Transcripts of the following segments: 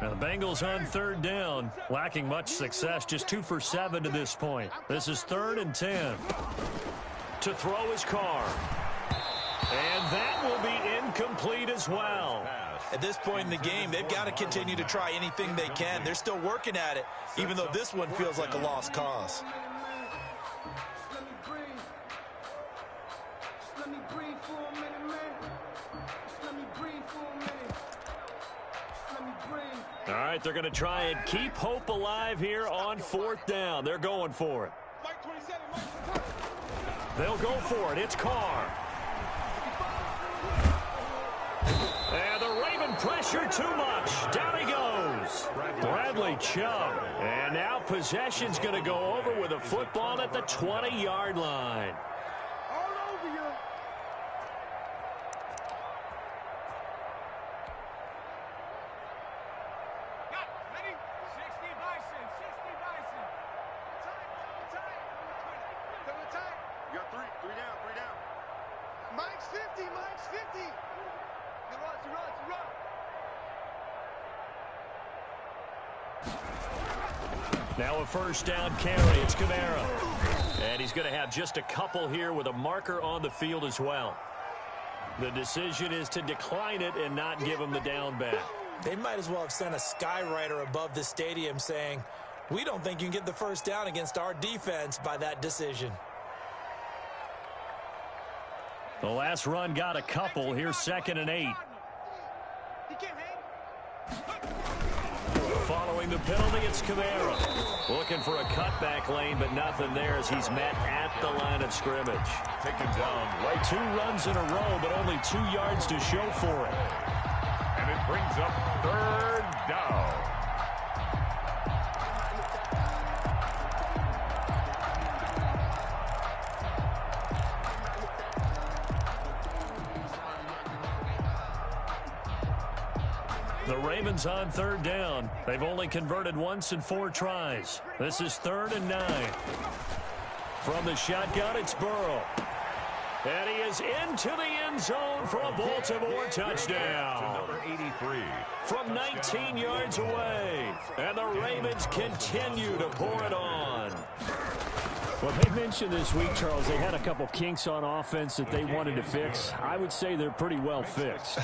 Now the Bengals on third down, lacking much success, just 2 for 7 to this point. This is 3rd and 10. To throw his car. And that will be incomplete as well. At this point in the game, they've got to continue to try anything they can. They're still working at it, even though this one feels like a lost cause. All right, they're going to try and keep hope alive here on 4th down. They're going for it. They'll go for it. It's Carr. And the Raven pressure too much. Down he goes. Bradley Chubb. And now possession's going to go over with a football at the 20-yard line. Now a first down carry. It's Kamara. And he's going to have just a couple here with a marker on the field as well. The decision is to decline it and not give him the down back. They might as well have sent a skywriter above the stadium saying, we don't think you can get the first down against our defense by that decision. The last run got a couple. Here's 2nd and 8. Following the penalty, it's Kamara. Looking for a cutback lane, but nothing there as he's met at the line of scrimmage. Taken down right. 2 runs in a row, but only 2 yards to show for it. And it brings up 3rd down. The Ravens on 3rd down. They've only converted once in 4 tries. This is 3rd and 9. From the shotgun, it's Burrow. And he is into the end zone for a Baltimore touchdown. Number 83. From 19 yards away. And the Ravens continue to pour it on. Well, they mentioned this week, Charles, they had a couple kinks on offense that they wanted to fix. I would say they're pretty well fixed.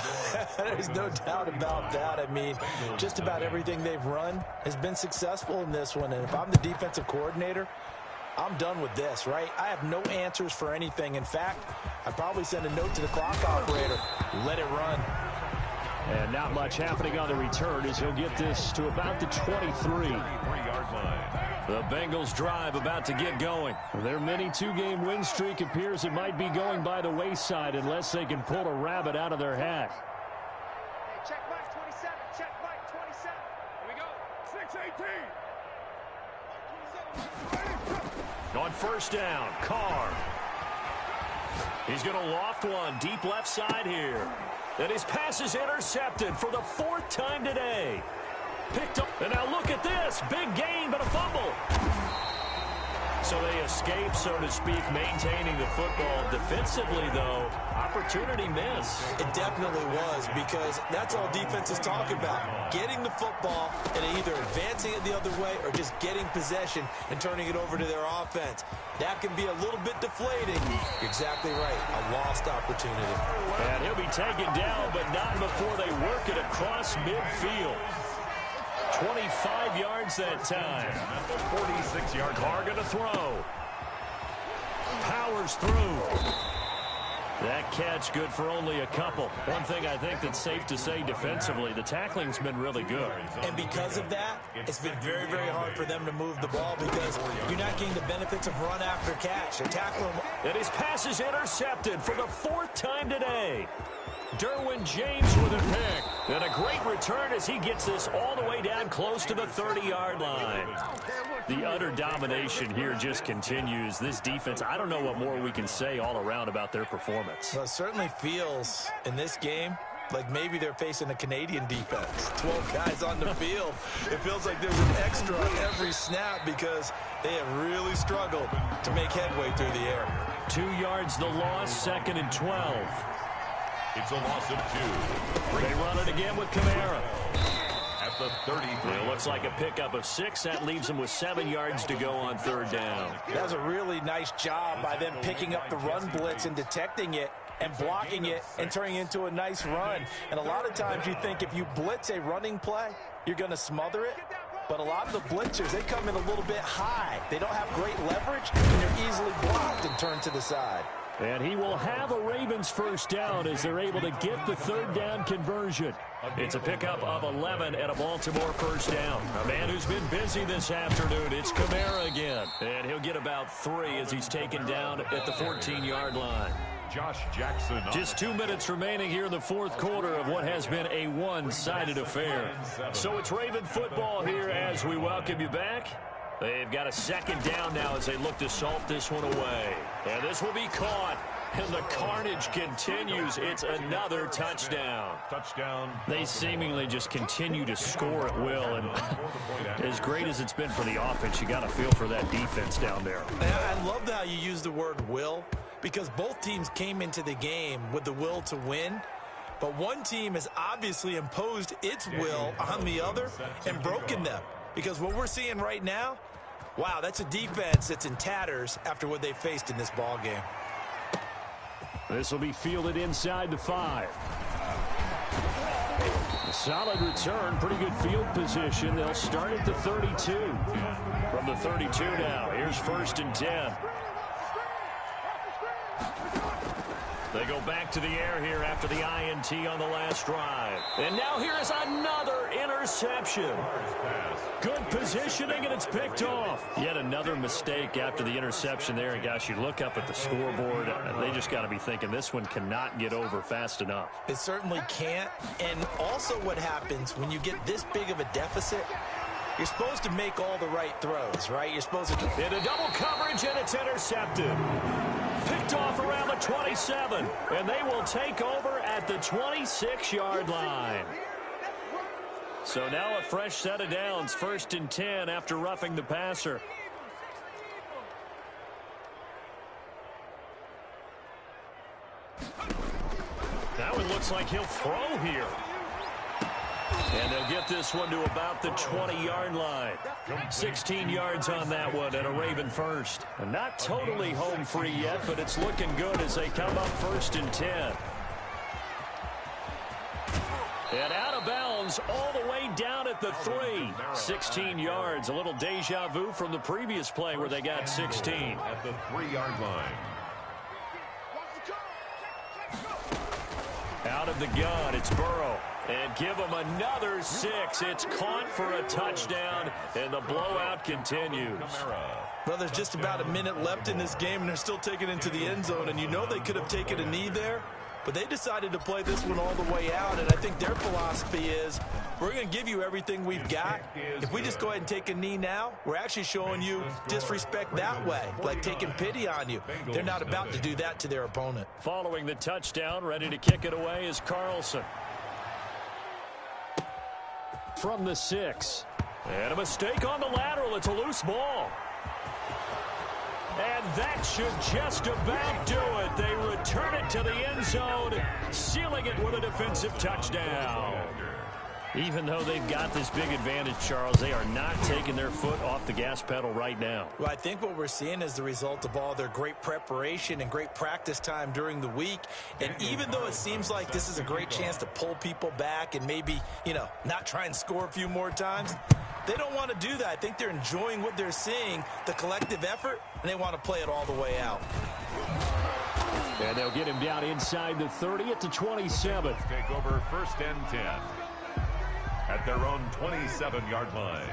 There's no doubt about that. I mean, just about everything they've run has been successful in this one. And if I'm the defensive coordinator, I'm done with this, right? I have no answers for anything. In fact, I'd probably send a note to the clock operator. Let it run. And not much happening on the return as he'll get this to about the 23-yard line. The Bengals drive about to get going. Their mini 2-game win streak appears it might be going by the wayside unless they can pull a rabbit out of their hat. Hey, check Mike 27. Check Mike 27. Here we go. 6-18. On first down, Carr. He's going to loft one deep left side here. And his pass is intercepted for the 4th time today. Picked up, and now look at this. Big gain, but a fumble. So they escape, so to speak, maintaining the football. Defensively, though, opportunity miss. It definitely was, because that's all defenses talk about. Getting the football and either advancing it the other way or just getting possession and turning it over to their offense. That can be a little bit deflating. You're exactly right. A lost opportunity. And he'll be taken down, but not before they work it across midfield. 25 yards that time. 46-yard Carr going to throw. Powers through. That catch good for only a couple. One thing I think that's safe to say defensively, the tackling's been really good. And because of that, it's been very, very hard for them to move the ball because you're not getting the benefits of run after catch. They're tackling. And his pass is intercepted for the 4th time today. Derwin James with a pick. And a great return as he gets this all the way down close to the 30-yard line. The utter domination here just continues. This defense, I don't know what more we can say all around about their performance. Well, it certainly feels in this game like maybe they're facing a Canadian defense. 12 guys on the field. It feels like there's an extra on every snap because they have really struggled to make headway through the air. 2 yards the loss, 2nd and 12. It's a loss of 2. They run it again with Kamara. at the 33. It looks like a pickup of 6. That leaves them with 7 yards to go on third down. That's a really nice job by them picking up the run blitz and detecting it and blocking it and turning it into a nice run. And a lot of times you think if you blitz a running play, you're going to smother it. But a lot of the blitzers, they come in a little bit high. They don't have great leverage, and they're easily blocked and turned to the side. And he will have a Ravens first down as they're able to get the third down conversion. It's a pickup of 11 and a Baltimore first down. A man who's been busy this afternoon, it's Kamara again. And he'll get about 3 as he's taken down at the 14-yard line. Josh Jackson. Just 2 minutes remaining here in the fourth quarter of what has been a one-sided affair. So it's Raven football here as we welcome you back. They've got a second down now as they look to salt this one away. And this will be caught. And the carnage continues. It's another touchdown. They seemingly just continue to score at will. And as great as it's been for the offense, you got to feel for that defense down there. I love how you use the word will, because both teams came into the game with the will to win. But one team has obviously imposed its will on the other and broken them. Because what we're seeing right now, wow, that's a defense that's in tatters after what they faced in this ball game. This will be fielded inside the 5. A solid return, pretty good field position. They'll start at the 32. From the 32 now, here's 1st and 10. They go back to the air here after the INT on the last drive. And now here is another interception. Good positioning, and it's picked off. Yet another mistake after the interception there. And, gosh, you look up at the scoreboard, they just got to be thinking this one cannot get over fast enough. It certainly can't. And also what happens when you get this big of a deficit, you're supposed to make all the right throws, right? You're supposed to... Into double coverage, and it's intercepted. Picked off around the 27, and they will take over at the 26-yard line. So now a fresh set of downs, 1st and 10 after roughing the passer. Now it looks like he'll throw here. And they'll get this one to about the 20-yard line. 16 yards on that one and a Raven first. And not totally home free yet, but it's looking good as they come up 1st and 10. And out of bounds all the way down at the 3. 16 yards, a little deja vu from the previous play where they got 16. At the 3-yard line. Out of the gun, it's Burrow. And give them another 6. It's caught for a touchdown, and the blowout continues. Well, there's just about a minute left in this game, and they're still taking it into the end zone. And you know they could have taken a knee there, but they decided to play this one all the way out. And I think their philosophy is, we're going to give you everything we've got. If we just go ahead and take a knee now, we're actually showing you disrespect that way, like taking pity on you. They're not about to do that to their opponent. Following the touchdown, ready to kick it away is Carlson. From the 6. And a mistake on the lateral. It's a loose ball. And that should just about do it. They return it to the end zone, sealing it with a defensive touchdown. Even though they've got this big advantage, Charles, they are not taking their foot off the gas pedal right now. Well, I think what we're seeing is the result of all their great preparation and great practice time during the week. And even though it seems like this is a great chance to pull people back and maybe, not try and score a few more times, they don't want to do that. I think they're enjoying what they're seeing, the collective effort, and they want to play it all the way out. And they'll get him down inside the 30 at the 27. Take over 1st and 10. At their own 27-yard line.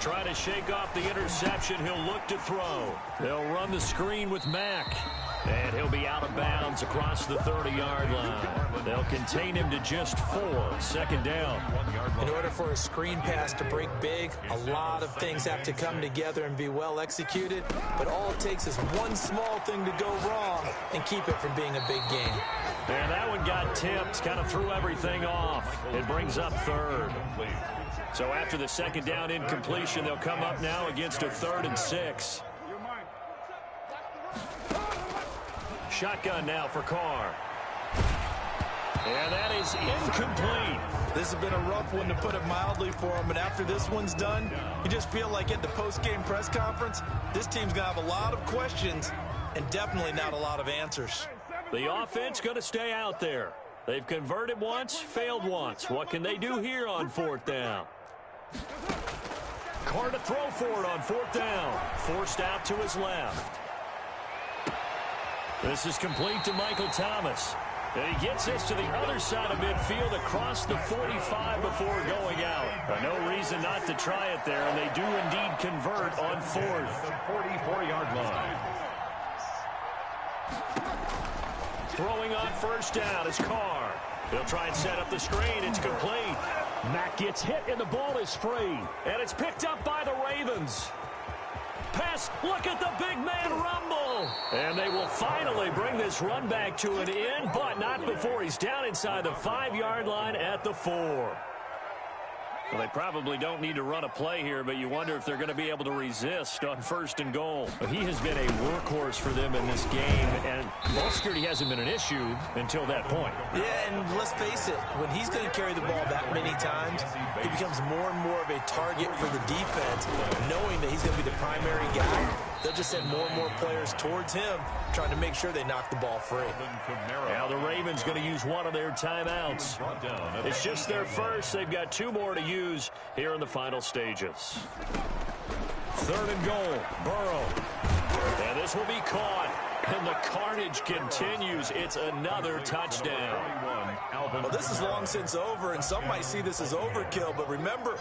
Trying to shake off the interception. He'll look to throw. They'll run the screen with Mack. And he'll be out of bounds across the 30-yard line. They'll contain him to just 4. 2nd down. In order for a screen pass to break big, a lot of things have to come together and be well executed. But all it takes is one small thing to go wrong and keep it from being a big game. And that one got tipped, kind of threw everything off. It brings up 3rd. So after the 2nd down incompletion, they'll come up now against a 3rd and 6. Shotgun now for Carr. And that is incomplete. This has been a rough one, to put it mildly, for him. And after this one's done, you just feel like at the post-game press conference, this team's going to have a lot of questions and definitely not a lot of answers. The offense going to stay out there. They've converted once, failed once. What can they do here on fourth down? Carr to throw for it on fourth down. Forced out to his left. This is complete to Michael Thomas. And he gets this to the other side of midfield across the 45 before going out. No reason not to try it there, and they do indeed convert on fourth. The 44-yard line. Throwing on first down is Carr. He'll try and set up the screen. It's complete. Mack gets hit, and the ball is free. And it's picked up by the Ravens. Pass, look at the big man rumble. And they will finally bring this run back to an end, but not before he's down inside the 5-yard line at the 4. Well, they probably don't need to run a play here, but you wonder if they're going to be able to resist on first and goal. But he has been a workhorse for them in this game, and ball security hasn't been an issue until that point. Yeah, and let's face it, when he's going to carry the ball that many times, he becomes more and more of a target for the defense, knowing that he's going to be the primary guy. They'll just send more and more players towards him, trying to make sure they knock the ball free. Now the Ravens going to use one of their timeouts. It's just their first. They've got 2 more to use here in the final stages. Third and goal, Burrow. And this will be caught. And the carnage continues. It's another touchdown. Well, this is long since over, and some might see this as overkill. But remember,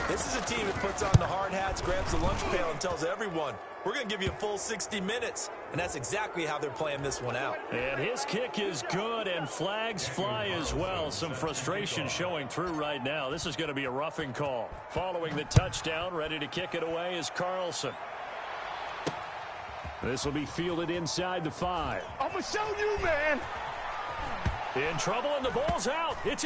this is a team that puts on the hard hats, grabs the lunch pail, and tells everyone, we're going to give you a full 60 minutes. And that's exactly how they're playing this one out. And his kick is good, and flags fly as well. Some frustration showing through right now. This is going to be a roughing call. Following the touchdown, ready to kick it away is Carlson. This will be fielded inside the 5. I'm going to show you, man. In trouble, and the ball's out. It's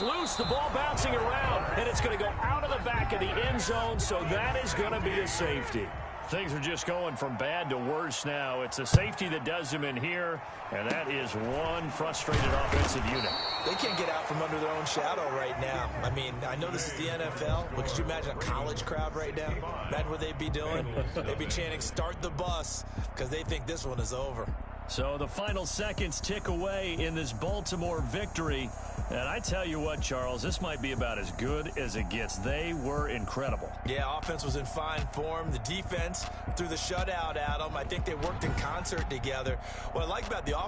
loose, the ball bouncing around, and it's going to go out of the back of the end zone, so that is going to be a safety. Things are just going from bad to worse now. It's a safety that does them in here, and that is one frustrated offensive unit. They can't get out from under their own shadow right now. I mean, I know this is the NFL, but could you imagine a college crowd right now? Imagine what they'd be doing. They'd be chanting, start the bus, because they think this one is over. So the final seconds tick away in this Baltimore victory. And I tell you what, Charles, this might be about as good as it gets. They were incredible. Yeah, offense was in fine form. The defense threw the shutout at them. I think they worked in concert together. What I like about the offense